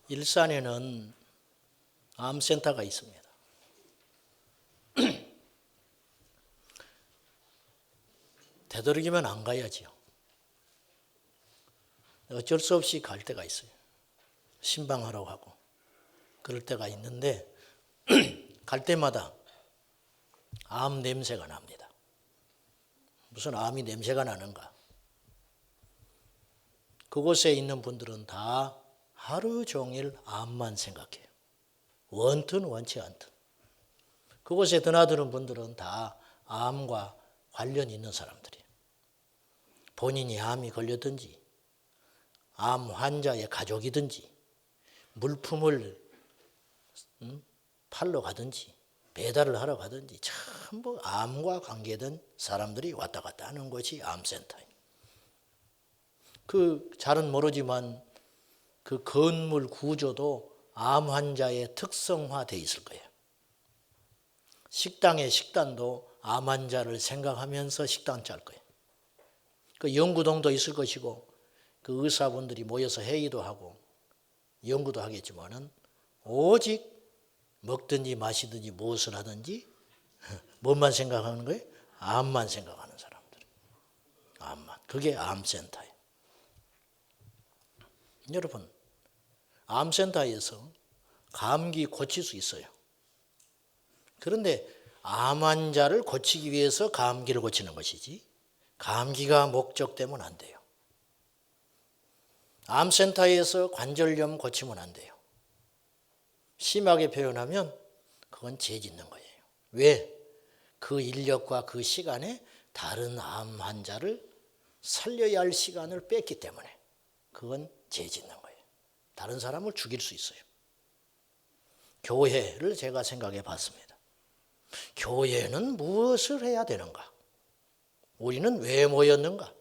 일산에는 암센터가 있습니다. 되도록이면 안 가야지요. 어쩔 수 없이 갈 때가 있어요. 신방하라고 하고 그럴 때가 있는데 갈 때마다 암 냄새가 납니다. 무슨 암이 냄새가 나는가? 그곳에 있는 분들은 다 하루 종일 암만 생각해요. 원튼 원치 않든. 그곳에 드나드는 분들은 다 암과 관련이 있는 사람들이에요. 본인이 암이 걸렸든지 암 환자의 가족이든지 물품을 팔러 가든지 배달을 하러 가든지 전부 암과 관계된 사람들이 왔다 갔다 하는 곳이 암센터예요. 잘은 모르지만 그 건물 구조도 암 환자의 특성화되어 있을 거예요. 식당의 식단도 암 환자를 생각하면서 식당 짤 거예요. 그 연구동도 있을 것이고 그 의사분들이 모여서 회의도 하고 연구도 하겠지만은 오직 먹든지 마시든지 무엇을 하든지 뭔만 생각하는 거예요? 암만 생각하는 사람들. 암만. 그게 암센터예요. 여러분, 암센터에서 감기 고칠 수 있어요. 그런데 암 환자를 고치기 위해서 감기를 고치는 것이지 감기가 목적되면 안 돼요. 암센터에서 관절염 고치면 안 돼요. 심하게 표현하면 그건 죄 짓는 거예요. 왜? 그 인력과 그 시간에 다른 암 환자를 살려야 할 시간을 뺐기 때문에 그건 죄 짓는 거예요. 다른 사람을 죽일 수 있어요. 교회를 제가 생각해 봤습니다. 교회는 무엇을 해야 되는가? 우리는 왜 모였는가?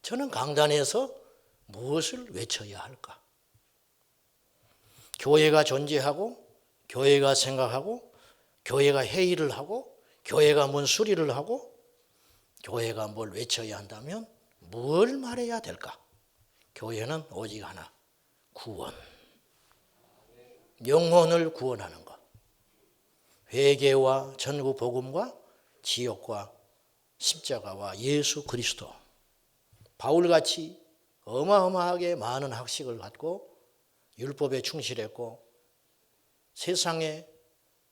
저는 강단에서 무엇을 외쳐야 할까? 교회가 존재하고 교회가 생각하고 교회가 회의를 하고 교회가 뭔 수리를 하고 교회가 뭘 외쳐야 한다면 뭘 말해야 될까? 교회는 오직 하나, 구원. 영혼을 구원하는 것. 회개와 전국 복음과 지옥과 십자가와 예수 그리스도. 바울같이 어마어마하게 많은 학식을 갖고 율법에 충실했고 세상에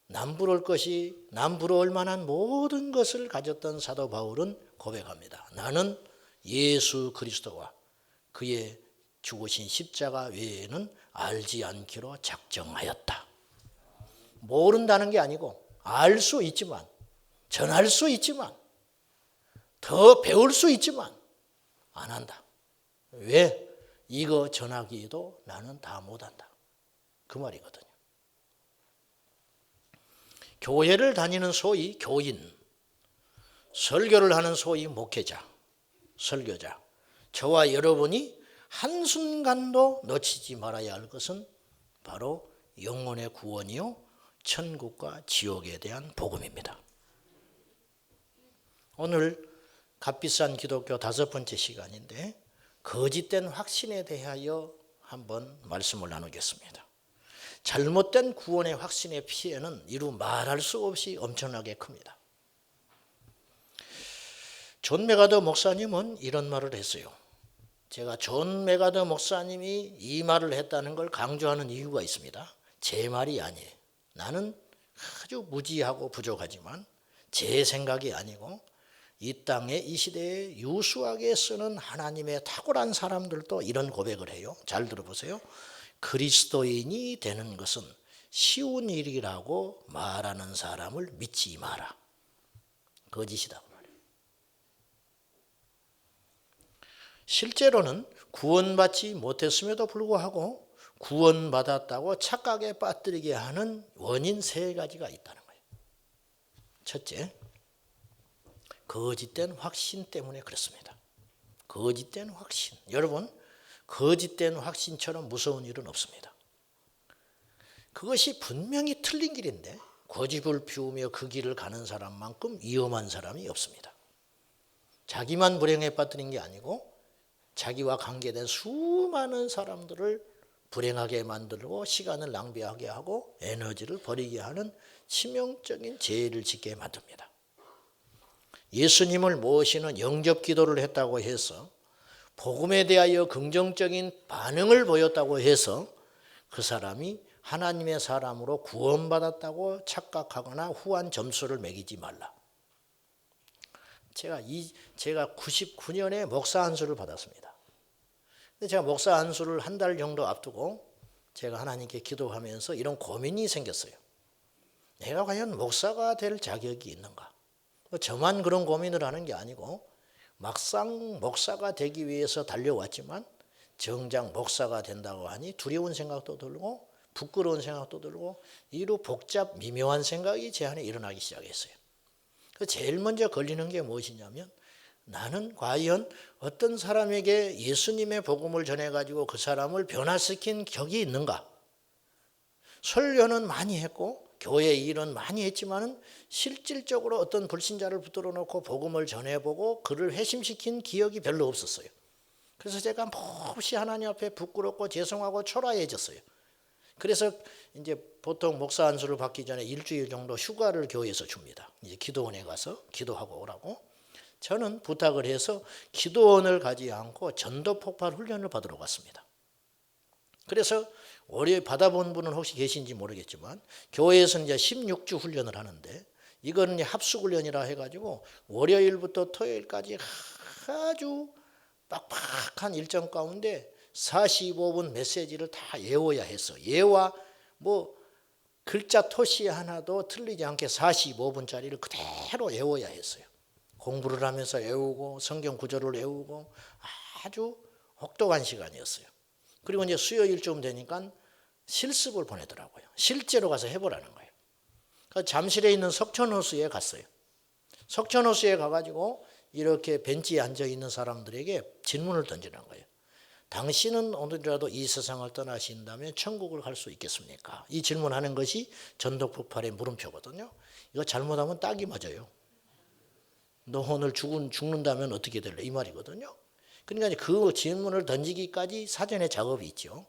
남부러울 만한 모든 것을 가졌던 사도 바울은 고백합니다. 나는 예수 그리스도와 그의 죽으신 십자가 외에는 알지 않기로 작정하였다. 모른다는 게 아니고 알 수 있지만 전할 수 있지만 더 배울 수 있지만 안 한다. 왜? 이거 전하기도 나는 다 못한다. 그 말이거든요. 교회를 다니는 소위 교인, 설교를 하는 소위 목회자, 설교자. 저와 여러분이 한순간도 놓치지 말아야 할 것은 바로 영혼의 구원이요 천국과 지옥에 대한 복음입니다. 오늘 값비싼 기독교 5번째 시간인데 거짓된 확신에 대하여 한번 말씀을 나누겠습니다. 잘못된 구원의 확신의 피해는 이루 말할 수 없이 엄청나게 큽니다. 존 메가더 목사님은 이런 말을 했어요. 제가 존 메가더 목사님이 이 말을 했다는 걸 강조하는 이유가 있습니다. 제 말이 아니에요. 나는 아주 무지하고 부족하지만 제 생각이 아니고 이 땅에 이 시대에 유수하게 쓰는 하나님의 탁월한 사람들도 이런 고백을 해요. 잘 들어보세요. 그리스도인이 되는 것은 쉬운 일이라고 말하는 사람을 믿지 마라. 거짓이다. 실제로는 구원받지 못했음에도 불구하고 구원받았다고 착각에 빠뜨리게 하는 원인 3가지가 있다는 거예요. 첫째, 거짓된 확신 때문에 그렇습니다. 거짓된 확신. 여러분, 거짓된 확신처럼 무서운 일은 없습니다. 그것이 분명히 틀린 길인데 고집을 피우며 그 길을 가는 사람만큼 위험한 사람이 없습니다. 자기만 불행에 빠뜨린 게 아니고 자기와 관계된 수많은 사람들을 불행하게 만들고 시간을 낭비하게 하고 에너지를 버리게 하는 치명적인 죄를 짓게 만듭니다. 예수님을 모시는 영접 기도를 했다고 해서 복음에 대하여 긍정적인 반응을 보였다고 해서 그 사람이 하나님의 사람으로 구원받았다고 착각하거나 후한 점수를 매기지 말라. 제가 99년에 목사 안수를 받았습니다. 근데 제가 목사 안수를 한 달 정도 앞두고 제가 하나님께 기도하면서 이런 고민이 생겼어요. 내가 과연 목사가 될 자격이 있는가? 저만 그런 고민을 하는 게 아니고 막상 목사가 되기 위해서 달려왔지만 정작 목사가 된다고 하니 두려운 생각도 들고 부끄러운 생각도 들고 이로 복잡 미묘한 생각이 제 안에 일어나기 시작했어요. 제일 먼저 걸리는 게 무엇이냐면 나는 과연 어떤 사람에게 예수님의 복음을 전해가지고 그 사람을 변화시킨 격이 있는가? 설교는 많이 했고 교회 일은 많이 했지만은 실질적으로 어떤 불신자를 붙들어 놓고 복음을 전해보고 그를 회심시킨 기억이 별로 없었어요. 그래서 제가 몹시 하나님 앞에 부끄럽고 죄송하고 초라해졌어요. 그래서 이제 보통 목사 안수를 받기 전에 일주일 정도 휴가를 교회에서 줍니다. 이제 기도원에 가서 기도하고 오라고. 저는 부탁을 해서 기도원을 가지 않고 전도 폭발 훈련을 받으러 갔습니다. 그래서 월요일 받아본 분은 혹시 계신지 모르겠지만 교회에서 이제 16주 훈련을 하는데 이거는 합숙 훈련이라 해가지고 월요일부터 토요일까지 아주 빡빡한 일정 가운데 45분 메시지를 다 외워야 했어. 예와 뭐 글자 토시 하나도 틀리지 않게 45분짜리를 그대로 외워야 했어요. 공부를 하면서 외우고 성경 구절을 외우고 아주 혹독한 시간이었어요. 그리고 이제 수요일쯤 되니까 실습을 보내더라고요. 실제로 가서 해보라는 거예요. 그러니까 잠실에 있는 석천호수에 갔어요. 석천호수에 가가지고 이렇게 벤치에 앉아있는 사람들에게 질문을 던지는 거예요. 당신은 오늘이라도 이 세상을 떠나신다면 천국을 갈 수 있겠습니까? 이 질문하는 것이 전도폭발의 물음표거든요. 이거 잘못하면 딱이 맞아요. 너 오늘 죽는다면 어떻게 될래? 이 말이거든요. 그러니까 그 질문을 던지기까지 사전에 작업이 있죠.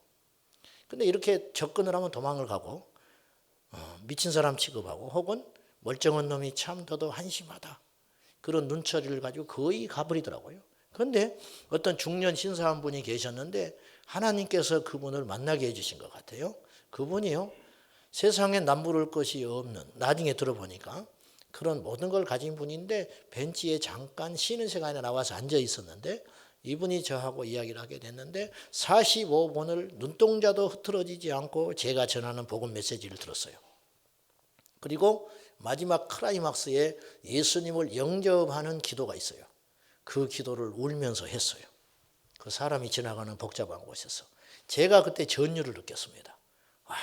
근데 이렇게 접근을 하면 도망을 가고 미친 사람 취급하고 혹은 멀쩡한 놈이 참 너도 한심하다. 그런 눈초리를 가지고 거의 가버리더라고요. 그런데 어떤 중년 신사 한 분이 계셨는데 하나님께서 그분을 만나게 해주신 것 같아요. 그분이요. 세상에 남부를 것이 없는 나중에 들어보니까 그런 모든 걸 가진 분인데 벤치에 잠깐 쉬는 시간에 나와서 앉아 있었는데 이분이 저하고 이야기를 하게 됐는데 45분을 눈동자도 흐트러지지 않고 제가 전하는 복음 메시지를 들었어요. 그리고 마지막 클라이막스에 예수님을 영접하는 기도가 있어요. 그 기도를 울면서 했어요. 그 사람이 지나가는 복잡한 곳에서. 제가 그때 전율을 느꼈습니다. 와,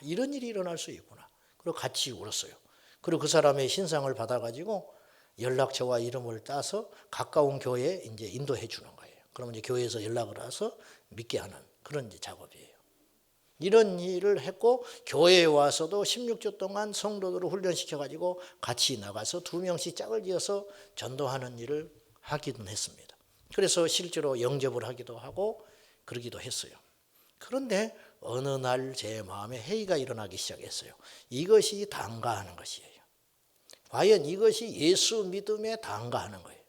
이런 일이 일어날 수 있구나. 그리고 같이 울었어요. 그리고 그 사람의 신상을 받아가지고 연락처와 이름을 따서 가까운 교회에 이제 인도해 주는 거예요. 그러면 이제 교회에서 연락을 해서 믿게 하는 그런 이제 작업이에요. 이런 일을 했고 교회에 와서도 16주 동안 성도들을 훈련시켜가지고 같이 나가서 2명씩 짝을 지어서 전도하는 일을 하기도 했습니다. 그래서 실제로 영접을 하기도 하고 그러기도 했어요. 그런데 어느 날 제 마음에 회의가 일어나기 시작했어요. 이것이 단가하는 것이에요. 과연 이것이 예수 믿음에 단가하는 거예요.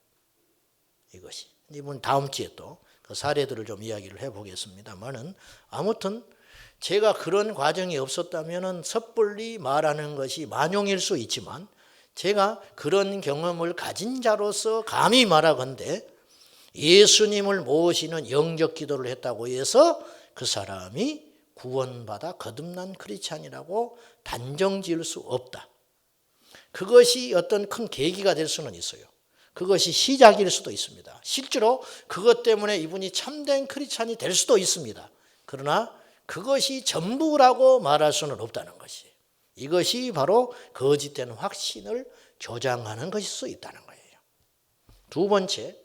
이것이. 이번 다음 주에 또 그 사례들을 좀 이야기를 해보겠습니다만은 아무튼 제가 그런 과정이 없었다면 섣불리 말하는 것이 만용일 수 있지만 제가 그런 경험을 가진 자로서 감히 말하건대 예수님을 모시는 영접 기도를 했다고 해서 그 사람이 구원받아 거듭난 크리스찬이라고 단정 지을 수 없다. 그것이 어떤 큰 계기가 될 수는 있어요. 그것이 시작일 수도 있습니다. 실제로 그것 때문에 이분이 참된 크리스찬이 될 수도 있습니다. 그러나 그것이 전부라고 말할 수는 없다는 것이에요. 이것이 바로 거짓된 확신을 조장하는 것일 수 있다는 거예요. 두 번째,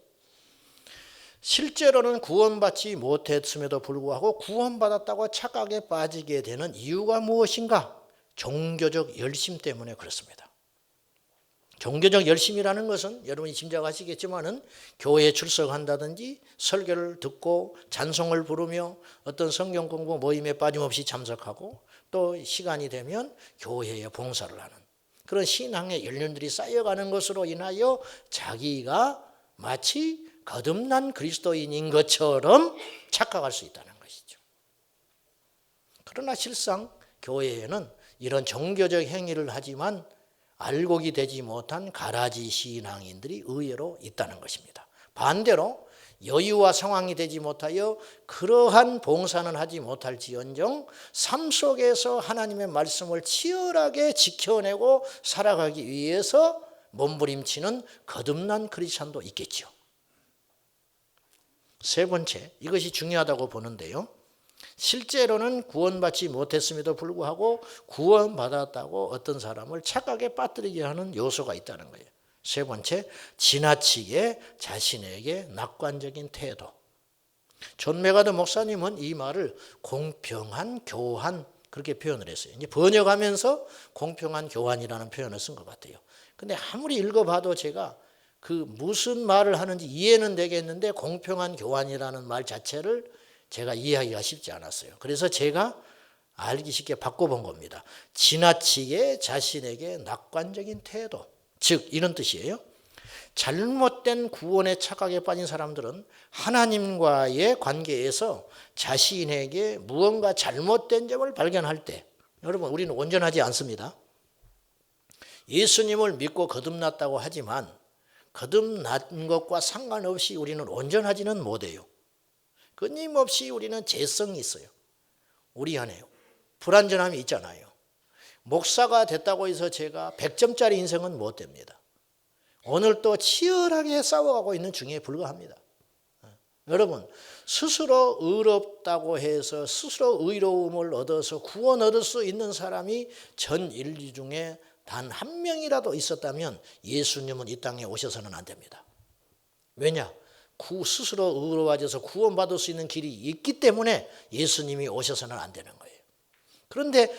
실제로는 구원받지 못했음에도 불구하고 구원받았다고 착각에 빠지게 되는 이유가 무엇인가? 종교적 열심 때문에 그렇습니다. 종교적 열심이라는 것은 여러분이 짐작하시겠지만은 교회에 출석한다든지 설교를 듣고 찬송을 부르며 어떤 성경 공부 모임에 빠짐없이 참석하고 또 시간이 되면 교회에 봉사를 하는 그런 신앙의 연륜들이 쌓여가는 것으로 인하여 자기가 마치 거듭난 그리스도인인 것처럼 착각할 수 있다는 것이죠. 그러나 실상 교회에는 이런 종교적 행위를 하지만 알곡이 되지 못한 가라지 신앙인들이 의외로 있다는 것입니다. 반대로 여유와 상황이 되지 못하여 그러한 봉사는 하지 못할지언정 삶 속에서 하나님의 말씀을 치열하게 지켜내고 살아가기 위해서 몸부림치는 거듭난 크리스찬도 있겠죠. 세 번째, 이것이 중요하다고 보는데요. 실제로는 구원받지 못했음에도 불구하고 구원받았다고 어떤 사람을 착각에 빠뜨리게 하는 요소가 있다는 거예요. 세 번째, 지나치게 자신에게 낙관적인 태도. 존 메가더 목사님은 이 말을 공평한 교환 그렇게 표현을 했어요. 이제 번역하면서 공평한 교환이라는 표현을 쓴 것 같아요. 근데 아무리 읽어봐도 제가 그 무슨 말을 하는지 이해는 되겠는데 공평한 교환이라는 말 자체를 제가 이해하기가 쉽지 않았어요. 그래서 제가 알기 쉽게 바꿔본 겁니다. 지나치게 자신에게 낙관적인 태도, 즉 이런 뜻이에요. 잘못된 구원의 착각에 빠진 사람들은 하나님과의 관계에서 자신에게 무언가 잘못된 점을 발견할 때, 여러분 우리는 온전하지 않습니다. 예수님을 믿고 거듭났다고 하지만 거듭난 것과 상관없이 우리는 온전하지는 못해요. 끊임없이 우리는 죄성이 있어요. 우리 안에 불완전함이 있잖아요. 목사가 됐다고 해서 제가 100점짜리 인생은 못 됩니다. 오늘 또 치열하게 싸워가고 있는 중에 불과합니다. 여러분 스스로 의롭다고 해서 스스로 의로움을 얻어서 구원 얻을 수 있는 사람이 전 인류 중에 단 한 명이라도 있었다면 예수님은 이 땅에 오셔서는 안 됩니다. 왜냐? 스스로 의로워져서 구원받을 수 있는 길이 있기 때문에 예수님이 오셔서는 안 되는 거예요. 그런데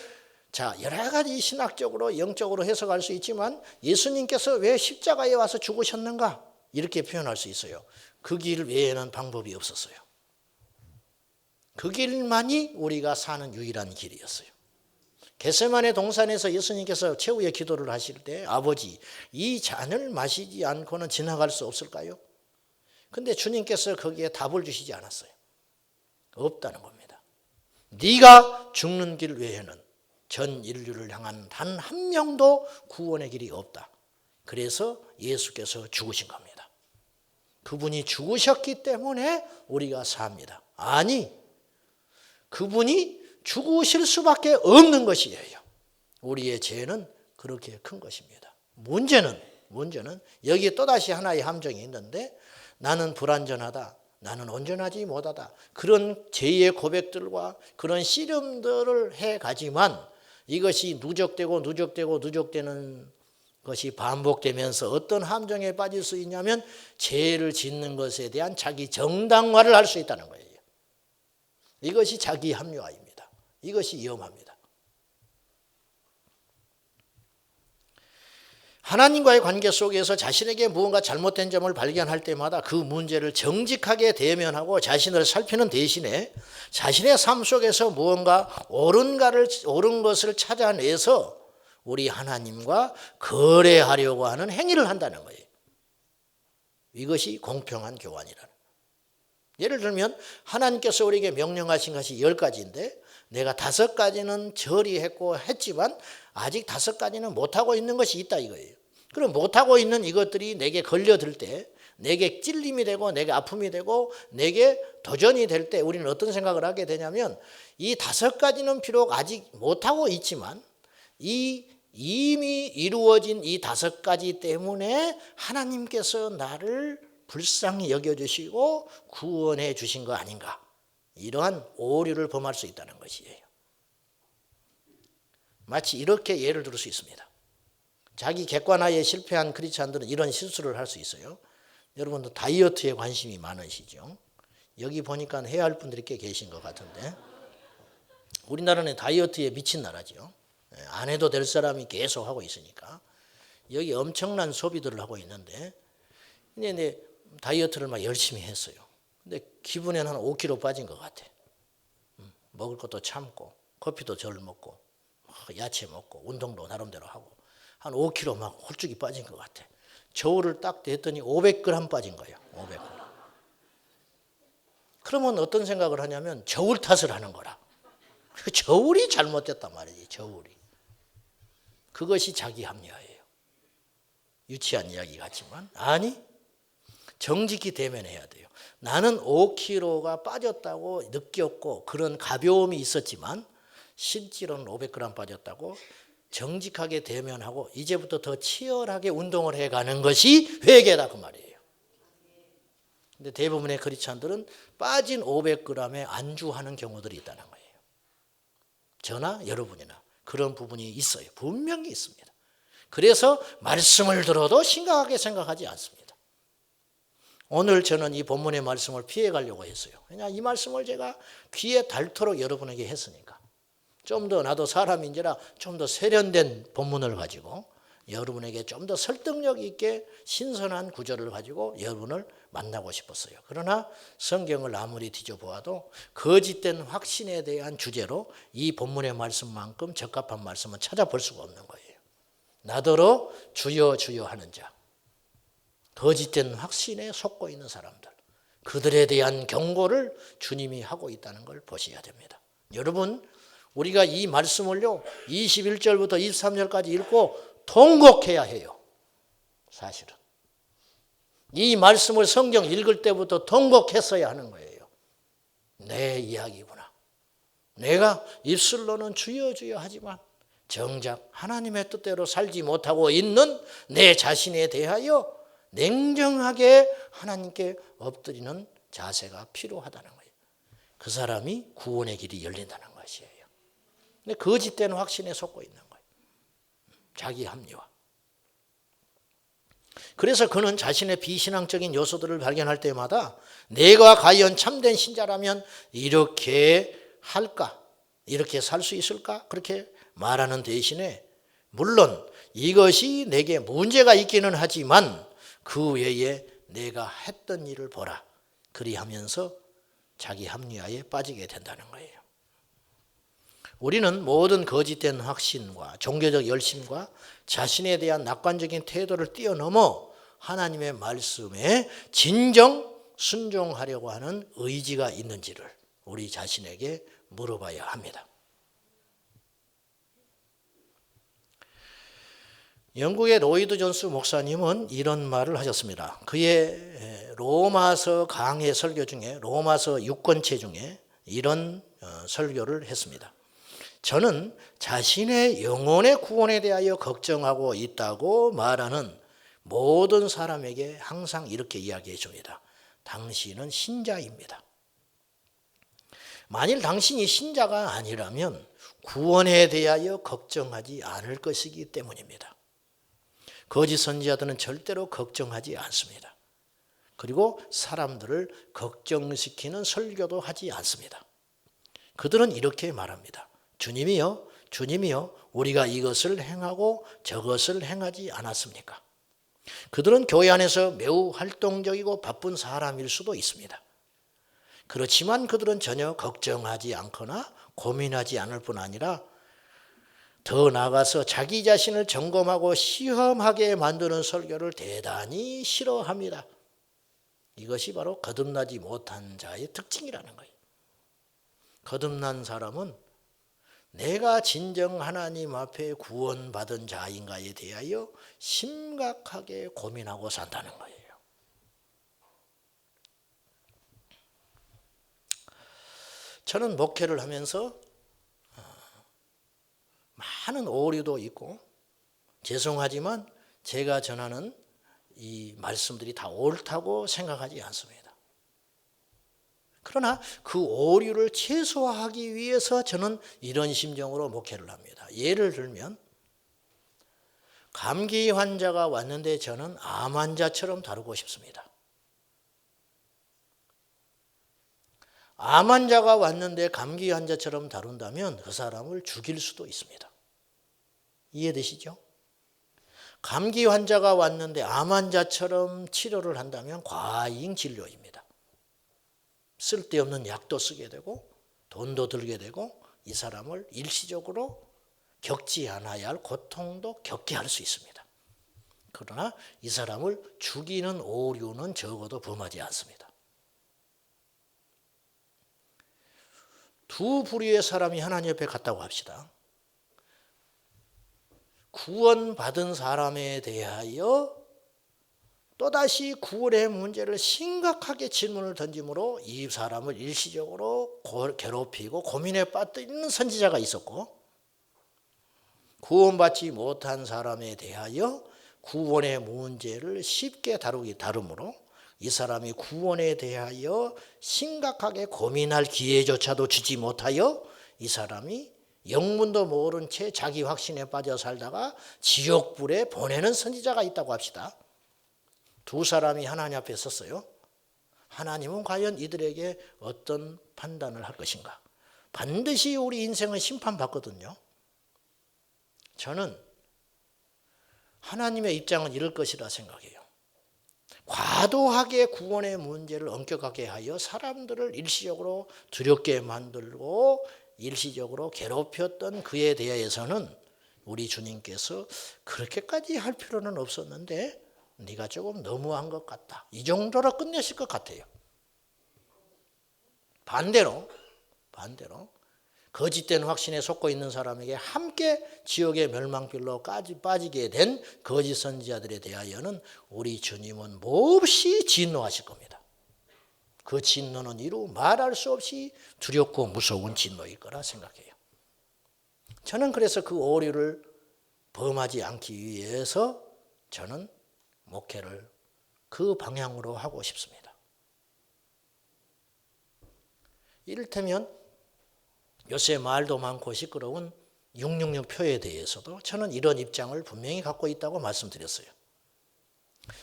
자, 여러 가지 신학적으로 영적으로 해석할 수 있지만 예수님께서 왜 십자가에 와서 죽으셨는가? 이렇게 표현할 수 있어요. 그 길 외에는 방법이 없었어요. 그 길만이 우리가 사는 유일한 길이었어요. 겟세마네 동산에서 예수님께서 최후의 기도를 하실 때 아버지 이 잔을 마시지 않고는 지나갈 수 없을까요? 근데 주님께서 거기에 답을 주시지 않았어요. 없다는 겁니다. 네가 죽는 길 외에는 전 인류를 향한 단 한 명도 구원의 길이 없다. 그래서 예수께서 죽으신 겁니다. 그분이 죽으셨기 때문에 우리가 삽니다. 아니, 그분이 죽으실 수밖에 없는 것이에요. 우리의 죄는 그렇게 큰 것입니다. 문제는 여기에 또다시 하나의 함정이 있는데 나는 불완전하다. 나는 온전하지 못하다. 그런 죄의 고백들과 그런 씨름들을 해가지만 이것이 누적되는 것이 반복되면서 어떤 함정에 빠질 수 있냐면 죄를 짓는 것에 대한 자기 정당화를 할 수 있다는 거예요. 이것이 자기 합리화입니다. 이것이 위험합니다. 하나님과의 관계 속에서 자신에게 무언가 잘못된 점을 발견할 때마다 그 문제를 정직하게 대면하고 자신을 살피는 대신에 자신의 삶 속에서 무언가 옳은 것을 찾아내서 우리 하나님과 거래하려고 하는 행위를 한다는 거예요. 이것이 공평한 교환이라는. 예를 들면 하나님께서 우리에게 명령하신 것이 10가지인데 내가 5가지는 저리했고 했지만 아직 5가지는 못하고 있는 것이 있다 이거예요. 그럼 못하고 있는 이것들이 내게 걸려들 때 내게 찔림이 되고 내게 아픔이 되고 내게 도전이 될 때 우리는 어떤 생각을 하게 되냐면 이 5가지는 비록 아직 못하고 있지만 이미 이루어진 이 5가지 때문에 하나님께서 나를 불쌍히 여겨주시고 구원해 주신 거 아닌가. 이러한 오류를 범할 수 있다는 것이에요. 마치 이렇게 예를 들을 수 있습니다. 자기 객관화에 실패한 크리스찬들은 이런 실수를 할 수 있어요. 여러분도 다이어트에 관심이 많으시죠? 여기 보니까 해야 할 분들이 꽤 계신 것 같은데 우리나라는 다이어트에 미친 나라죠. 안 해도 될 사람이 계속 하고 있으니까 여기 엄청난 소비들을 하고 있는데 근데 다이어트를 막 열심히 했어요. 근데 기분에는 한 5kg 빠진 것 같아. 먹을 것도 참고 커피도 절 먹고 야채 먹고 운동도 나름대로 하고 한 5kg 막 홀쭉이 빠진 것 같아. 저울을 딱 댔더니 500g 빠진 거예요. 500g. 그러면 어떤 생각을 하냐면 저울 탓을 하는 거라. 저울이 잘못됐단 말이지. 저울이. 그것이 자기 합리화예요. 유치한 이야기 같지만 아니 정직히 대면해야 돼요. 나는 5kg가 빠졌다고 느꼈고 그런 가벼움이 있었지만 실제로는 500g 빠졌다고 정직하게 대면하고 이제부터 더 치열하게 운동을 해가는 것이 회개다 그 말이에요. 근데 대부분의 크리스찬들은 빠진 500g에 안주하는 경우들이 있다는 거예요. 저나 여러분이나 그런 부분이 있어요. 분명히 있습니다. 그래서 말씀을 들어도 심각하게 생각하지 않습니다. 오늘 저는 이 본문의 말씀을 피해 가려고 했어요. 왜냐 이 말씀을 제가 귀에 닳도록 여러분에게 했으니까. 좀 더 나도 사람인지라 좀 더 세련된 본문을 가지고 여러분에게 좀 더 설득력 있게 신선한 구절을 가지고 여러분을 만나고 싶었어요. 그러나 성경을 아무리 뒤져보아도 거짓된 확신에 대한 주제로 이 본문의 말씀만큼 적합한 말씀은 찾아볼 수가 없는 거예요. 나더러 주여 주여 하는 자, 거짓된 확신에 속고 있는 사람들, 그들에 대한 경고를 주님이 하고 있다는 걸 보셔야 됩니다. 여러분 우리가 이 말씀을요 21절부터 23절까지 읽고 통곡해야 해요. 사실은 이 말씀을 성경 읽을 때부터 통곡했어야 하는 거예요. 내 이야기구나. 내가 입술로는 주여 주여 하지만 정작 하나님의 뜻대로 살지 못하고 있는 내 자신에 대하여 냉정하게 하나님께 엎드리는 자세가 필요하다는 거예요. 그 사람이 구원의 길이 열린다는 것이에요. 근데 거짓된 확신에 속고 있는 거예요. 자기 합리화. 그래서 그는 자신의 비신앙적인 요소들을 발견할 때마다 내가 과연 참된 신자라면 이렇게 할까? 이렇게 살 수 있을까? 그렇게 말하는 대신에 물론 이것이 내게 문제가 있기는 하지만 그 외에 내가 했던 일을 보라. 그리하면서 자기 합리화에 빠지게 된다는 거예요. 우리는 모든 거짓된 확신과 종교적 열심과 자신에 대한 낙관적인 태도를 뛰어넘어 하나님의 말씀에 진정 순종하려고 하는 의지가 있는지를 우리 자신에게 물어봐야 합니다. 영국의 로이드 존스 목사님은 이런 말을 하셨습니다. 그의 로마서 강해 설교 중에 로마서 6권체 중에 이런 설교를 했습니다. 저는 자신의 영혼의 구원에 대하여 걱정하고 있다고 말하는 모든 사람에게 항상 이렇게 이야기해 줍니다. 당신은 신자입니다. 만일 당신이 신자가 아니라면 구원에 대하여 걱정하지 않을 것이기 때문입니다. 거짓 선지자들은 절대로 걱정하지 않습니다. 그리고 사람들을 걱정시키는 설교도 하지 않습니다. 그들은 이렇게 말합니다. 주님이요, 주님이요, 우리가 이것을 행하고 저것을 행하지 않았습니까? 그들은 교회 안에서 매우 활동적이고 바쁜 사람일 수도 있습니다. 그렇지만 그들은 전혀 걱정하지 않거나 고민하지 않을 뿐 아니라 더 나아가서 자기 자신을 점검하고 시험하게 만드는 설교를 대단히 싫어합니다. 이것이 바로 거듭나지 못한 자의 특징이라는 거예요. 거듭난 사람은 내가 진정 하나님 앞에 구원받은 자인가에 대하여 심각하게 고민하고 산다는 거예요. 저는 목회를 하면서 많은 오류도 있고 죄송하지만 제가 전하는 이 말씀들이 다 옳다고 생각하지 않습니다. 그러나 그 오류를 최소화하기 위해서 저는 이런 심정으로 목회를 합니다. 예를 들면 감기 환자가 왔는데 저는 암 환자처럼 다루고 싶습니다. 암 환자가 왔는데 감기 환자처럼 다룬다면 그 사람을 죽일 수도 있습니다. 이해되시죠? 감기 환자가 왔는데 암 환자처럼 치료를 한다면 과잉 진료입니다. 쓸데없는 약도 쓰게 되고 돈도 들게 되고 이 사람을 일시적으로 겪지 않아야 할 고통도 겪게 할 수 있습니다. 그러나 이 사람을 죽이는 오류는 적어도 범하지 않습니다. 두 부류의 사람이 하나님 옆에 갔다고 합시다. 구원받은 사람에 대하여 또다시 구원의 문제를 심각하게 질문을 던짐으로 이 사람을 일시적으로 괴롭히고 고민에 빠뜨리는 선지자가 있었고, 구원받지 못한 사람에 대하여 구원의 문제를 쉽게 다루므로 이 사람이 구원에 대하여 심각하게 고민할 기회조차도 주지 못하여 이 사람이 영문도 모른 채 자기 확신에 빠져 살다가 지옥불에 보내는 선지자가 있다고 합시다. 두 사람이 하나님 앞에 섰어요. 하나님은 과연 이들에게 어떤 판단을 할 것인가? 반드시 우리 인생은 심판받거든요. 저는 하나님의 입장은 이럴 것이라 생각해요. 과도하게 구원의 문제를 엄격하게 하여 사람들을 일시적으로 두렵게 만들고 일시적으로 괴롭혔던 그에 대해서는 우리 주님께서 그렇게까지 할 필요는 없었는데 네가 조금 너무한 것 같다, 이 정도로 끝내실 것 같아요. 반대로 거짓된 확신에 속고 있는 사람에게 함께 지옥의 멸망길로까지 빠지게 된 거짓 선지자들에 대하여는 우리 주님은 몹시 진노하실 겁니다. 그 진노는 이루 말할 수 없이 두렵고 무서운 진노일 거라 생각해요. 저는 그래서 그 오류를 범하지 않기 위해서 저는 목회를 그 방향으로 하고 싶습니다. 이를테면 요새 말도 많고 시끄러운 666 표에 대해서도 저는 이런 입장을 분명히 갖고 있다고 말씀드렸어요.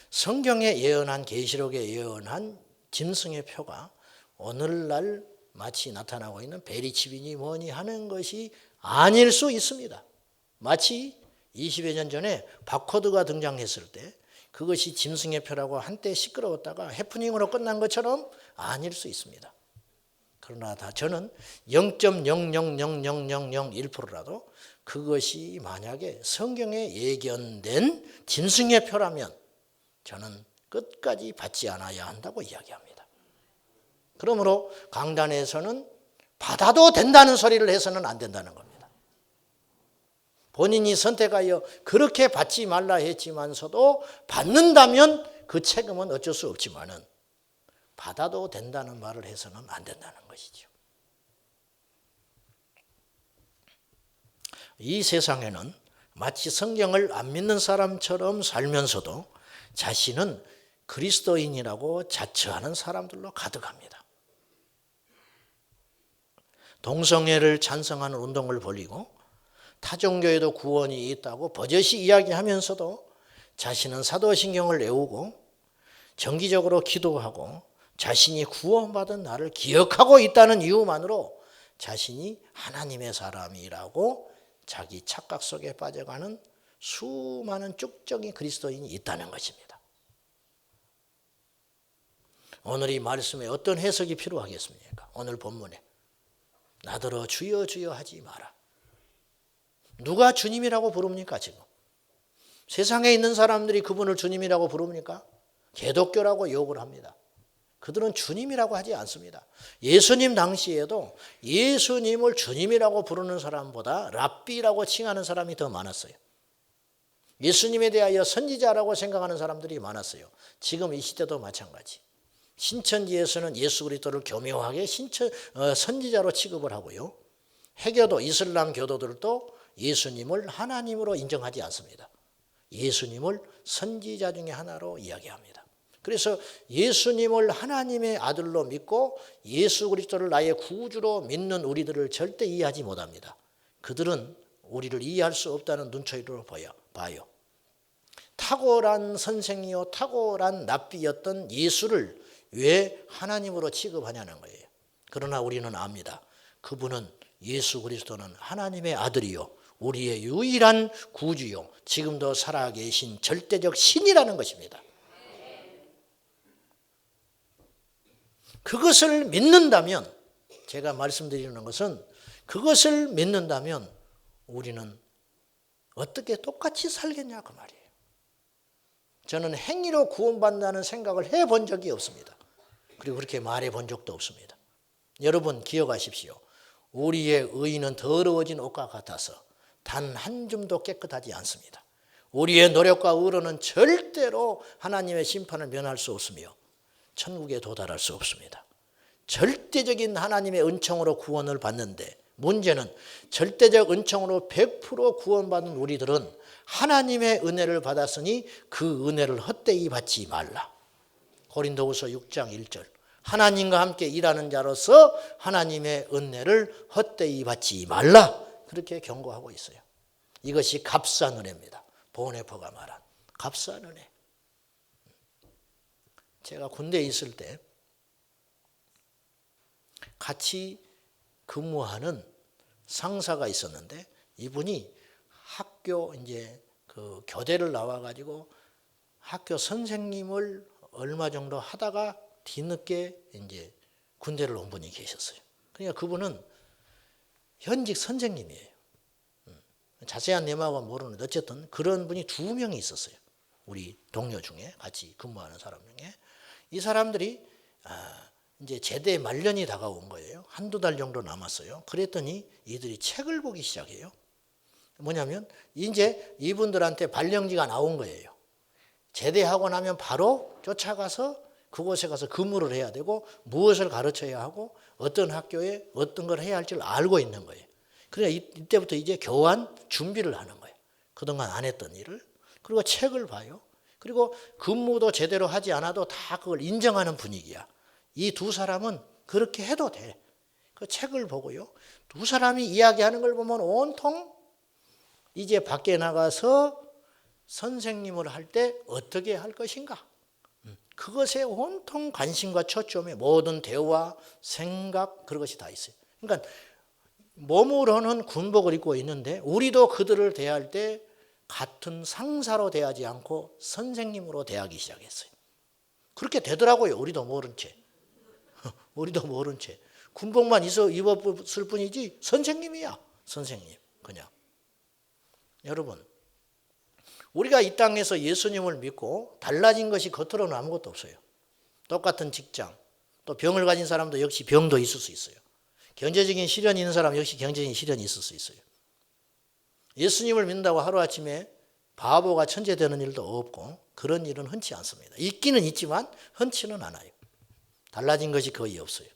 성경에 예언한, 계시록에 예언한 짐승의 표가 오늘날 마치 나타나고 있는 베리칩이니 뭐니 하는 것이 아닐 수 있습니다. 마치 20여 년 전에 바코드가 등장했을 때 그것이 짐승의 표라고 한때 시끄러웠다가 해프닝으로 끝난 것처럼 아닐 수 있습니다. 그러나 저는 0.0000001%라도 그것이 만약에 성경에 예견된 짐승의 표라면 저는 끝까지 받지 않아야 한다고 이야기합니다. 그러므로 강단에서는 받아도 된다는 소리를 해서는 안 된다는 겁니다. 본인이 선택하여 그렇게 받지 말라 했지만서도 받는다면 그 책임은 어쩔 수 없지만은 받아도 된다는 말을 해서는 안 된다는 것이죠. 이 세상에는 마치 성경을 안 믿는 사람처럼 살면서도 자신은 그리스도인이라고 자처하는 사람들로 가득합니다. 동성애를 찬성하는 운동을 벌이고 타종교에도 구원이 있다고 버젓이 이야기하면서도 자신은 사도신경을 외우고 정기적으로 기도하고 자신이 구원받은 나를 기억하고 있다는 이유만으로 자신이 하나님의 사람이라고 자기 착각 속에 빠져가는 수많은 쭉정이 그리스도인이 있다는 것입니다. 오늘 이 말씀에 어떤 해석이 필요하겠습니까? 오늘 본문에 나더러 주여 주여 하지 마라. 누가 주님이라고 부릅니까 지금? 세상에 있는 사람들이 그분을 주님이라고 부릅니까? 개독교라고 욕을 합니다. 그들은 주님이라고 하지 않습니다. 예수님 당시에도 예수님을 주님이라고 부르는 사람보다 랍비라고 칭하는 사람이 더 많았어요. 예수님에 대하여 선지자라고 생각하는 사람들이 많았어요. 지금 이 시대도 마찬가지. 신천지에서는 예수 그리스도를 교묘하게 선지자로 취급을 하고요. 해교도 이슬람 교도들도 예수님을 하나님으로 인정하지 않습니다. 예수님을 선지자 중에 하나로 이야기합니다. 그래서 예수님을 하나님의 아들로 믿고 예수 그리스도를 나의 구주로 믿는 우리들을 절대 이해하지 못합니다. 그들은 우리를 이해할 수 없다는 눈초리로 봐요. 탁월한 선생이요 탁월한 랍비였던 예수를 왜 하나님으로 취급하냐는 거예요. 그러나 우리는 압니다. 그분은 예수 그리스도는 하나님의 아들이요 우리의 유일한 구주요 지금도 살아계신 절대적 신이라는 것입니다. 그것을 믿는다면, 제가 말씀드리는 것은 그것을 믿는다면 우리는 어떻게 똑같이 살겠냐 그 말이에요. 저는 행위로 구원받는다는 생각을 해본 적이 없습니다. 그리고 그렇게 말해본 적도 없습니다. 여러분 기억하십시오. 우리의 의는 더러워진 옷과 같아서 단 한 줌도 깨끗하지 않습니다. 우리의 노력과 의로는 절대로 하나님의 심판을 면할 수 없으며 천국에 도달할 수 없습니다. 절대적인 하나님의 은총으로 구원을 받는데, 문제는 절대적 은총으로 100% 구원받은 우리들은 하나님의 은혜를 받았으니 그 은혜를 헛되이 받지 말라. 고린도후서 6장 1절. 하나님과 함께 일하는 자로서 하나님의 은혜를 헛되이 받지 말라. 그렇게 경고하고 있어요. 이것이 값싼 은혜입니다. 보네퍼가 말한 값싼 은혜. 제가 군대에 있을 때 같이 근무하는 상사가 있었는데, 이분이 학교 이제 그 교대를 나와가지고 학교 선생님을 얼마 정도 하다가 뒤늦게 이제 군대를 온 분이 계셨어요. 그러니까 그분은 현직 선생님이에요. 자세한 내막은 모르는데 어쨌든 그런 분이 2명이 있었어요. 우리 동료 중에 같이 근무하는 사람 중에. 이 사람들이 이제 제대 말년이 다가온 거예요. 1-2달 정도 남았어요. 그랬더니 이들이 책을 보기 시작해요. 뭐냐면 이제 이분들한테 발령지가 나온 거예요. 제대하고 나면 바로 쫓아가서 그곳에 가서 근무를 해야 되고 무엇을 가르쳐야 하고 어떤 학교에 어떤 걸 해야 할지를 알고 있는 거예요. 그러니까 이때부터 이제 교환 준비를 하는 거예요. 그동안 안 했던 일을. 그리고 책을 봐요. 그리고 근무도 제대로 하지 않아도 다 그걸 인정하는 분위기야. 이 2사람은 그렇게 해도 돼. 그 책을 보고요. 2사람이 이야기하는 걸 보면 온통 이제 밖에 나가서 선생님을 할 때 어떻게 할 것인가. 그것에 온통 관심과 초점에 모든 대화, 생각, 그런 것이 다 있어요. 그러니까 몸으로는 군복을 입고 있는데 우리도 그들을 대할 때 같은 상사로 대하지 않고 선생님으로 대하기 시작했어요. 그렇게 되더라고요. 우리도 모른 채. 우리도 모른 채. 군복만 입었을 뿐이지 선생님이야. 선생님. 그냥. 여러분, 우리가 이 땅에서 예수님을 믿고 달라진 것이 겉으로는 아무것도 없어요. 똑같은 직장, 또 병을 가진 사람도 역시 병도 있을 수 있어요. 경제적인 시련이 있는 사람 역시 경제적인 시련이 있을 수 있어요. 예수님을 믿는다고 하루아침에 바보가 천재 되는 일도 없고 그런 일은 흔치 않습니다. 있기는 있지만 흔치는 않아요. 달라진 것이 거의 없어요.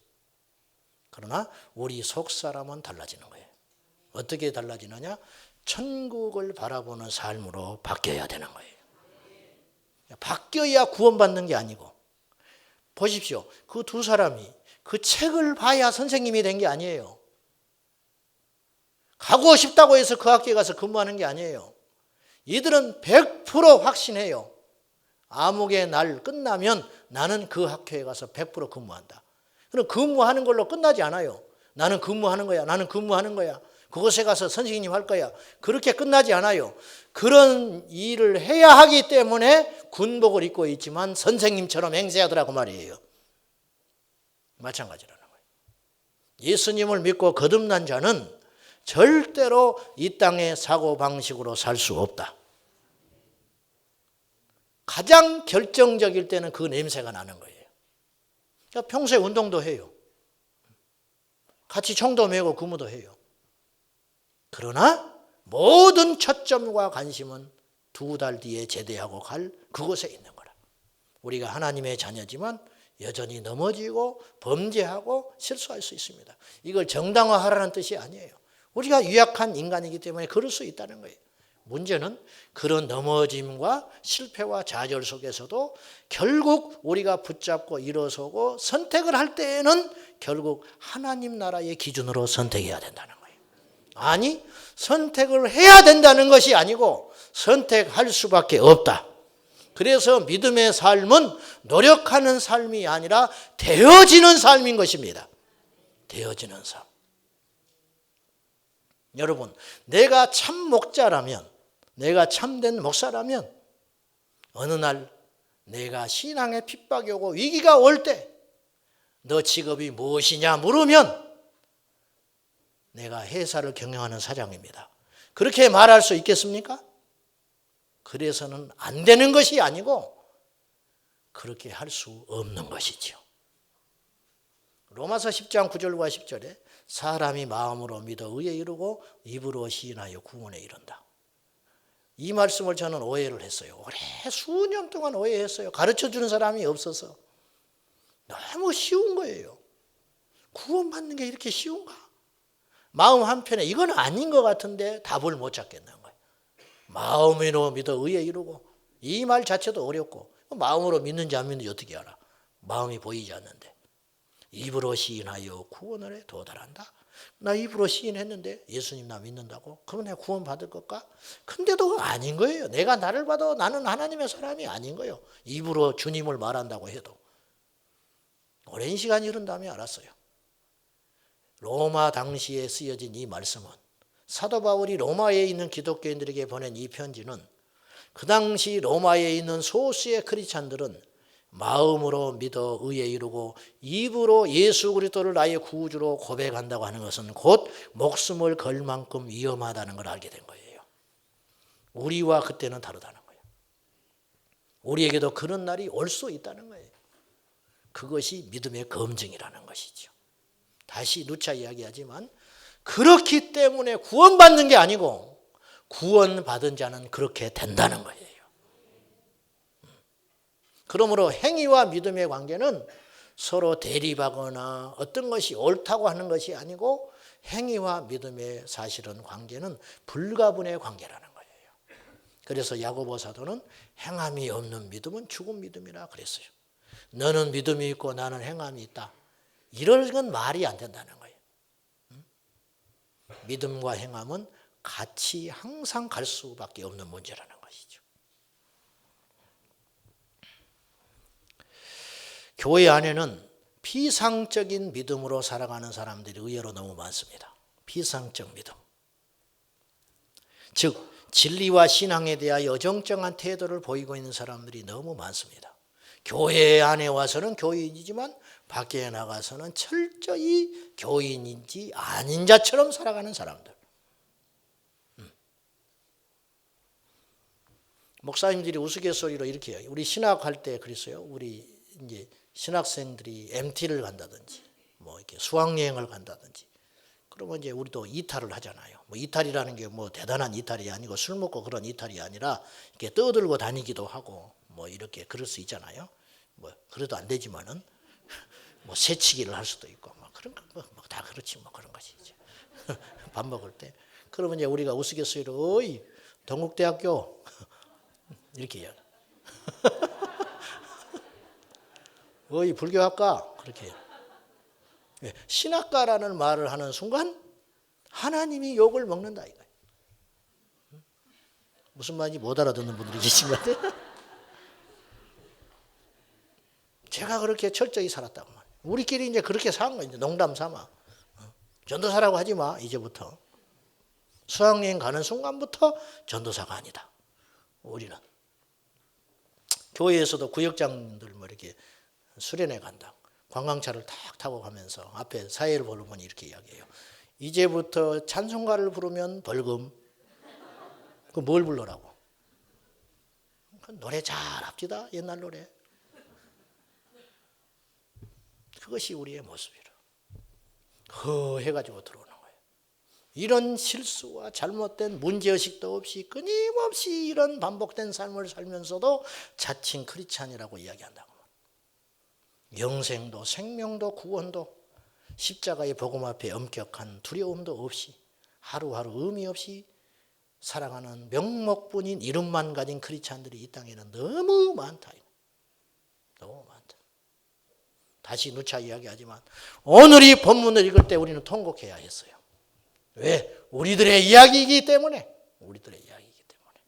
그러나 우리 속사람은 달라지는 거예요. 어떻게 달라지느냐? 천국을 바라보는 삶으로 바뀌어야 되는 거예요. 바뀌어야 구원받는 게 아니고, 보십시오. 그 2사람이 그 책을 봐야 선생님이 된 게 아니에요. 가고 싶다고 해서 그 학교에 가서 근무하는 게 아니에요. 이들은 100% 확신해요. 암흑의 날 끝나면 나는 그 학교에 가서 100% 근무한다. 그럼 근무하는 걸로 끝나지 않아요. 나는 근무하는 거야. 나는 근무하는 거야. 그곳에 가서 선생님 할 거야. 그렇게 끝나지 않아요. 그런 일을 해야 하기 때문에 군복을 입고 있지만 선생님처럼 행세하더라고 말이에요. 마찬가지라는 거예요. 예수님을 믿고 거듭난 자는 절대로 이 땅의 사고방식으로 살 수 없다. 가장 결정적일 때는 그 냄새가 나는 거예요. 그러니까 평소에 운동도 해요. 같이 총도 메고 근무도 해요. 그러나 모든 초점과 관심은 2달 뒤에 제대하고 갈 그곳에 있는 거라. 우리가 하나님의 자녀지만 여전히 넘어지고 범죄하고 실수할 수 있습니다. 이걸 정당화하라는 뜻이 아니에요. 우리가 유약한 인간이기 때문에 그럴 수 있다는 거예요. 문제는 그런 넘어짐과 실패와 좌절 속에서도 결국 우리가 붙잡고 일어서고 선택을 할 때에는 결국 하나님 나라의 기준으로 선택해야 된다는 거예요. 아니, 선택을 해야 된다는 것이 아니고 선택할 수밖에 없다. 그래서 믿음의 삶은 노력하는 삶이 아니라 되어지는 삶인 것입니다. 되어지는 삶. 여러분, 내가 참 목자라면, 내가 참된 목사라면 어느 날 내가 신앙의 핍박이 오고 위기가 올 때 너 직업이 무엇이냐 물으면 내가 회사를 경영하는 사장입니다. 그렇게 말할 수 있겠습니까? 그래서는 안 되는 것이 아니고 그렇게 할 수 없는 것이죠. 로마서 10장 9절과 10절에 사람이 마음으로 믿어 의에 이르고 입으로 시인하여 구원에 이른다. 이 말씀을 저는 오해를 했어요. 오래 수년 동안 오해했어요. 가르쳐주는 사람이 없어서. 너무 쉬운 거예요. 구원받는 게 이렇게 쉬운가? 마음 한편에 이건 아닌 것 같은데 답을 못 찾겠는 거예요. 마음으로 믿어 의에 이르고, 이 말 자체도 어렵고 마음으로 믿는지 안 믿는지 어떻게 알아? 마음이 보이지 않는데. 입으로 시인하여 구원에 도달한다. 나 입으로 시인했는데 예수님 나 믿는다고? 그럼 내가 구원 받을 걸까? 근데도 아닌 거예요. 내가 나를 봐도 나는 하나님의 사람이 아닌 거예요. 입으로 주님을 말한다고 해도. 오랜 시간이 흐른 다음에 알았어요. 로마 당시에 쓰여진 이 말씀은, 사도 바울이 로마에 있는 기독교인들에게 보낸 이 편지는 그 당시 로마에 있는 소수의 크리스찬들은 마음으로 믿어 의에 이르고 입으로 예수 그리스도를 나의 구주로 고백한다고 하는 것은 곧 목숨을 걸 만큼 위험하다는 걸 알게 된 거예요. 우리와 그때는 다르다는 거예요. 우리에게도 그런 날이 올 수 있다는 거예요. 그것이 믿음의 검증이라는 것이죠. 다시 누차 이야기하지만 그렇기 때문에 구원받는 게 아니고 구원받은 자는 그렇게 된다는 거예요. 그러므로 행위와 믿음의 관계는 서로 대립하거나 어떤 것이 옳다고 하는 것이 아니고 행위와 믿음의 사실은 관계는 불가분의 관계라는 거예요. 그래서 야고보 사도는 행함이 없는 믿음은 죽은 믿음이라 그랬어요. 너는 믿음이 있고 나는 행함이 있다. 이런 건 말이 안 된다는 거예요. 믿음과 행함은 같이 항상 갈 수밖에 없는 문제라는 것이죠. 교회 안에는 피상적인 믿음으로 살아가는 사람들이 의외로 너무 많습니다. 피상적 믿음. 즉 진리와 신앙에 대하여 어정쩡한 태도를 보이고 있는 사람들이 너무 많습니다. 교회 안에 와서는 교인이지만 밖에 나가서는 철저히 교인인지 아닌 자처럼 살아가는 사람들. 목사님들이 우스갯소리로 이렇게 해요. 우리 신학할 때 그랬어요. 우리 이제 신학생들이 MT를 간다든지 뭐 이렇게 수학여행을 간다든지 그러면 이제 우리도 이탈을 하잖아요. 뭐 이탈이라는 게 뭐 대단한 이탈이 아니고 술 먹고 그런 이탈이 아니라 이렇게 떠들고 다니기도 하고 뭐 이렇게 그럴 수 있잖아요. 뭐 그래도 안 되지만은 뭐 새치기를 할 수도 있고 뭐 그런 거 뭐 다 그렇지 뭐 그런 것이 이제 밥 먹을 때 그러면 이제 우리가 우스갯소리로 어이 동국대학교 이렇게 해요. 어이 불교학과 그렇게 해요. 신학과라는 말을 하는 순간 하나님이 욕을 먹는다 이거예요. 무슨 말인지 못 알아듣는 분들이 계신 것 같아요. 제가 그렇게 철저히 살았다고 말이에요. 우리끼리 이제 그렇게 산 거예요. 농담 삼아. 전도사라고 하지 마 이제부터. 수학여행 가는 순간부터 전도사가 아니다. 우리는 교회에서도 구역장들 뭐 이렇게 수련회 간다. 관광차를 탁 타고 가면서 앞에 사회를 보면 이렇게 이야기해요. 이제부터 찬송가를 부르면 벌금. 그 뭘 불러라고? 노래 잘 합시다. 옛날 노래. 그것이 우리의 모습이라. 허해가지고 들어오는 거예요. 이런 실수와 잘못된 문제의식도 없이 끊임없이 이런 반복된 삶을 살면서도 자칭 크리스찬이라고 이야기한다고. 영생도 생명도 구원도 십자가의 복음 앞에 엄격한 두려움도 없이 하루하루 의미 없이 살아가는 명목뿐인 이름만 가진 크리스찬들이 이 땅에는 너무 많다. 너무 많다. 다시 누차 이야기하지만 오늘 이 본문을 읽을 때 우리는 통곡해야 했어요. 왜? 우리들의 이야기이기 때문에. 우리들의 이야기이기 때문에.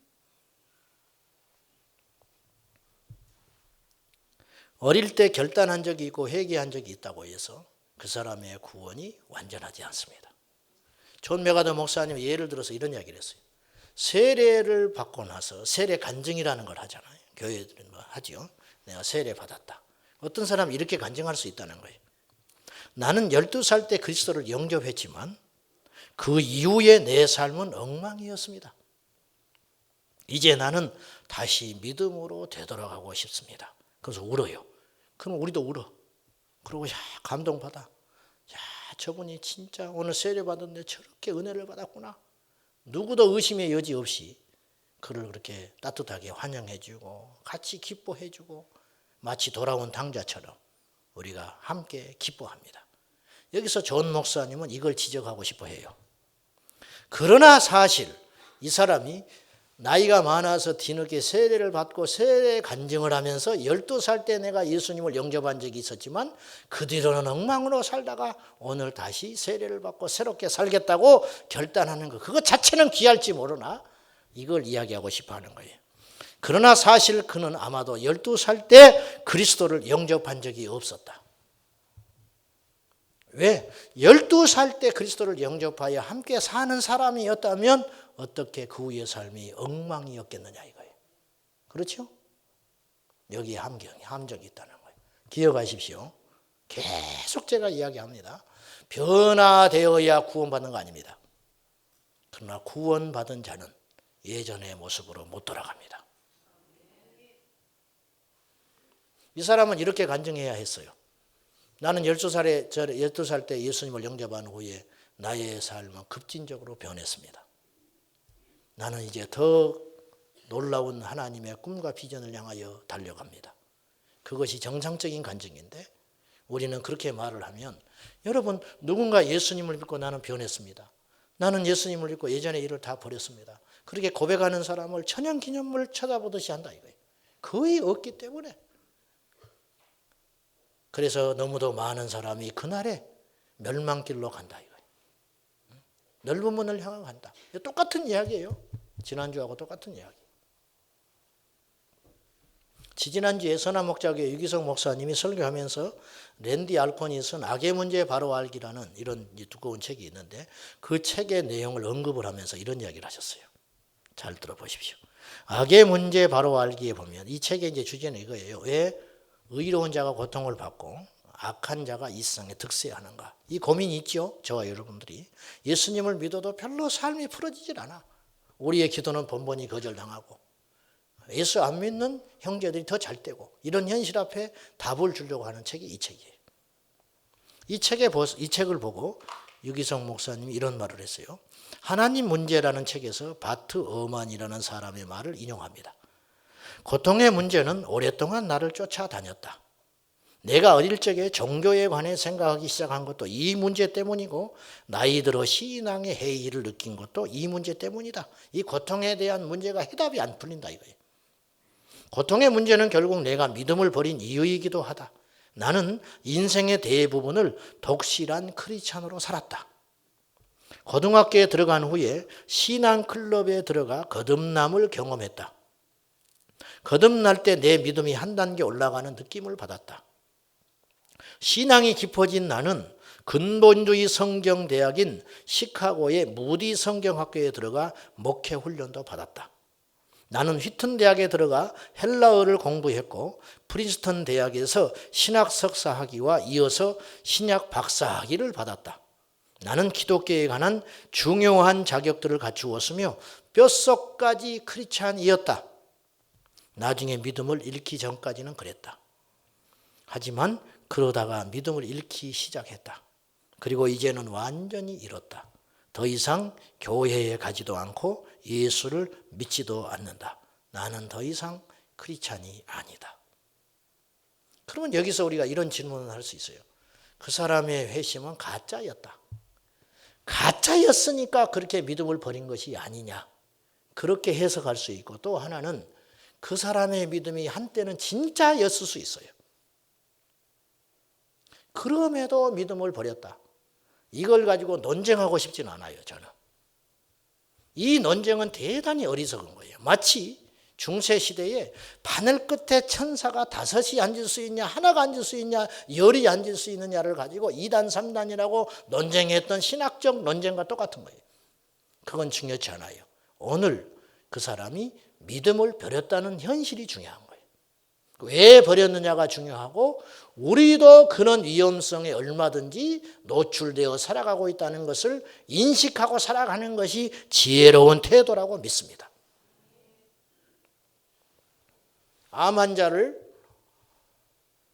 어릴 때 결단한 적이 있고 회개한 적이 있다고 해서 그 사람의 구원이 완전하지 않습니다. 존 메가더 목사님 예를 들어서 이런 이야기를 했어요. 세례를 받고 나서 세례 간증이라는 걸 하잖아요. 교회들은 뭐 하죠. 내가 세례 받았다. 어떤 사람이 이렇게 간증할 수 있다는 거예요. 나는 12살 때 그리스도를 영접했지만 그 이후에 내 삶은 엉망이었습니다. 이제 나는 다시 믿음으로 되돌아가고 싶습니다. 그래서 울어요. 그럼 우리도 울어. 그러고 감동받아. 야, 저분이 진짜 오늘 세례 받았는데 저렇게 은혜를 받았구나. 누구도 의심의 여지 없이 그를 그렇게 따뜻하게 환영해주고 같이 기뻐해주고 마치 돌아온 당자처럼 우리가 함께 기뻐합니다. 여기서 존 목사님은 이걸 지적하고 싶어 해요. 그러나 사실 이 사람이 나이가 많아서 뒤늦게 세례를 받고 세례 간증을 하면서 12살 때 내가 예수님을 영접한 적이 있었지만 그 뒤로는 엉망으로 살다가 오늘 다시 세례를 받고 새롭게 살겠다고 결단하는 것, 그것 자체는 귀할지 모르나 이걸 이야기하고 싶어 하는 거예요. 그러나 사실 그는 아마도 12살 때 그리스도를 영접한 적이 없었다. 왜? 12살 때 그리스도를 영접하여 함께 사는 사람이었다면 어떻게 그 후의 삶이 엉망이었겠느냐 이거예요. 그렇죠? 여기에 함정이 있다는 거예요. 기억하십시오. 계속 제가 이야기합니다. 변화되어야 구원받는 거 아닙니다. 그러나 구원받은 자는 예전의 모습으로 못 돌아갑니다. 이 사람은 이렇게 간증해야 했어요. 나는 12살 때 예수님을 영접한 후에 나의 삶은 급진적으로 변했습니다. 나는 이제 더 놀라운 하나님의 꿈과 비전을 향하여 달려갑니다. 그것이 정상적인 간증인데 우리는 그렇게 말을 하면 여러분 누군가 예수님을 믿고 나는 변했습니다. 나는 예수님을 믿고 예전의 일을 다 버렸습니다. 그렇게 고백하는 사람을 천연기념물 찾아보듯이 한다 이거예요. 거의 없기 때문에. 그래서 너무도 많은 사람이 그날에 멸망길로 간다 이거예요. 넓은 문을 향하고 간다. 똑같은 이야기예요. 지난주하고 똑같은 이야기. 지지난주에 선화목자교회 유기성 목사님이 설교하면서 랜디 알콘이 쓴 악의 문제 바로 알기라는 이런 두꺼운 책이 있는데 그 책의 내용을 언급을 하면서 이런 이야기를 하셨어요. 잘 들어보십시오. 악의 문제 바로 알기에 보면 이 책의 이제 주제는 이거예요. 왜 의로운 자가 고통을 받고 악한 자가 이 세상에 득세하는가. 이 고민이 있죠. 저와 여러분들이. 예수님을 믿어도 별로 삶이 풀어지질 않아. 우리의 기도는 번번이 거절당하고 예수 안 믿는 형제들이 더 잘 되고 이런 현실 앞에 답을 주려고 하는 책이 이 책이에요. 이 책을 보고 유기성 목사님이 이런 말을 했어요. 하나님 문제라는 책에서 바트 어만이라는 사람의 말을 인용합니다. 고통의 문제는 오랫동안 나를 쫓아다녔다. 내가 어릴 적에 종교에 관해 생각하기 시작한 것도 이 문제 때문이고 나이 들어 신앙의 해이를 느낀 것도 이 문제 때문이다. 이 고통에 대한 문제가 해답이 안 풀린다 이거예요. 고통의 문제는 결국 내가 믿음을 버린 이유이기도 하다. 나는 인생의 대부분을 독실한 크리스찬으로 살았다. 고등학교에 들어간 후에 신앙클럽에 들어가 거듭남을 경험했다. 거듭날 때 내 믿음이 한 단계 올라가는 느낌을 받았다. 신앙이 깊어진 나는 근본주의 성경대학인 시카고의 무디 성경학교에 들어가 목회 훈련도 받았다. 나는 휘튼 대학에 들어가 헬라어를 공부했고 프린스턴 대학에서 신학 석사학위와 이어서 신약 박사학위를 받았다. 나는 기독교에 관한 중요한 자격들을 갖추었으며 뼛속까지 크리스찬이었다. 나중에 믿음을 잃기 전까지는 그랬다. 하지만 그러다가 믿음을 잃기 시작했다. 그리고 이제는 완전히 잃었다. 더 이상 교회에 가지도 않고 예수를 믿지도 않는다. 나는 더 이상 크리스찬이 아니다. 그러면 여기서 우리가 이런 질문을 할 수 있어요. 그 사람의 회심은 가짜였다. 가짜였으니까 그렇게 믿음을 버린 것이 아니냐. 그렇게 해석할 수 있고 또 하나는 그 사람의 믿음이 한때는 진짜였을 수 있어요. 그럼에도 믿음을 버렸다. 이걸 가지고 논쟁하고 싶지는 않아요, 저는. 이 논쟁은 대단히 어리석은 거예요. 마치 중세 시대에 바늘 끝에 천사가 5이 앉을 수 있냐, 하나가 앉을 수 있냐, 10이 앉을 수 있느냐를 가지고 2단, 3단이라고 논쟁했던 신학적 논쟁과 똑같은 거예요. 그건 중요치 않아요. 오늘 그 사람이 믿음을 버렸다는 현실이 중요한 거예요. 왜 버렸느냐가 중요하고 우리도 그런 위험성에 얼마든지 노출되어 살아가고 있다는 것을 인식하고 살아가는 것이 지혜로운 태도라고 믿습니다. 암 환자를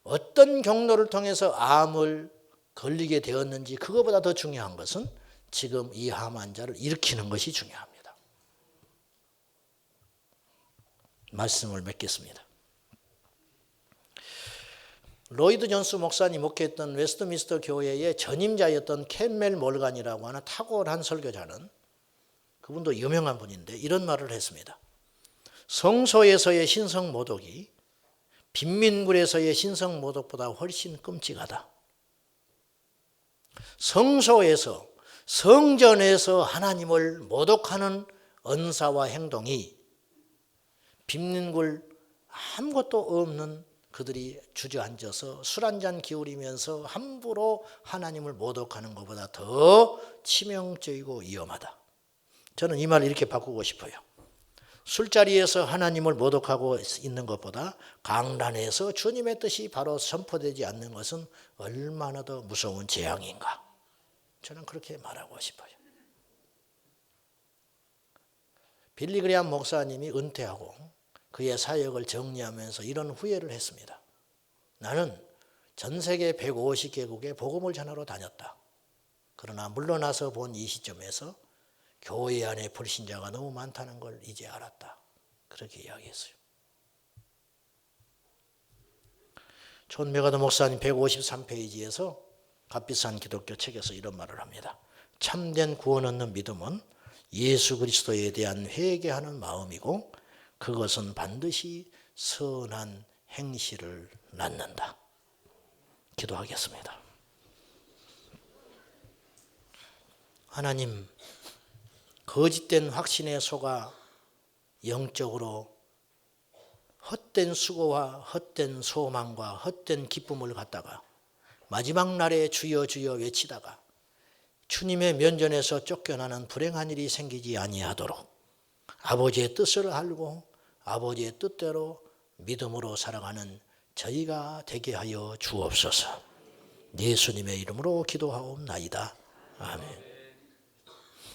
어떤 경로를 통해서 암을 걸리게 되었는지 그것보다 더 중요한 것은 지금 이 암 환자를 일으키는 것이 중요합니다. 말씀을 맺겠습니다. 로이드 존스 목사님 목회했던 웨스트민스터 교회의 전임자였던 캔멜 몰간이라고 하는 탁월한 설교자는, 그분도 유명한 분인데 이런 말을 했습니다. 성소에서의 신성모독이 빈민굴에서의 신성모독보다 훨씬 끔찍하다. 성소에서, 성전에서 하나님을 모독하는 언사와 행동이 빈민굴 아무것도 없는 그들이 주저앉아서 술 한잔 기울이면서 함부로 하나님을 모독하는 것보다 더 치명적이고 위험하다. 저는 이 말을 이렇게 바꾸고 싶어요. 술자리에서 하나님을 모독하고 있는 것보다 강단에서 주님의 뜻이 바로 선포되지 않는 것은 얼마나 더 무서운 재앙인가. 저는 그렇게 말하고 싶어요. 빌리 그레이엄 목사님이 은퇴하고 그의 사역을 정리하면서 이런 후회를 했습니다. 나는 전 세계 150개국에 복음을 전하러 다녔다. 그러나 물러나서 본 이 시점에서 교회 안에 불신자가 너무 많다는 걸 이제 알았다. 그렇게 이야기했어요. 존 메가더 목사님 153페이지에서 값비싼 기독교 책에서 이런 말을 합니다. 참된 구원 얻는 믿음은 예수 그리스도에 대한 회개하는 마음이고 그것은 반드시 선한 행실을 낳는다. 기도하겠습니다. 하나님, 거짓된 확신에 속아 영적으로 헛된 수고와 헛된 소망과 헛된 기쁨을 갖다가 마지막 날에 주여 주여 외치다가 주님의 면전에서 쫓겨나는 불행한 일이 생기지 아니하도록 아버지의 뜻을 알고 아버지의 뜻대로 믿음으로 살아가는 저희가 되게 하여 주옵소서. 예수님의 이름으로 기도하옵나이다. 아멘.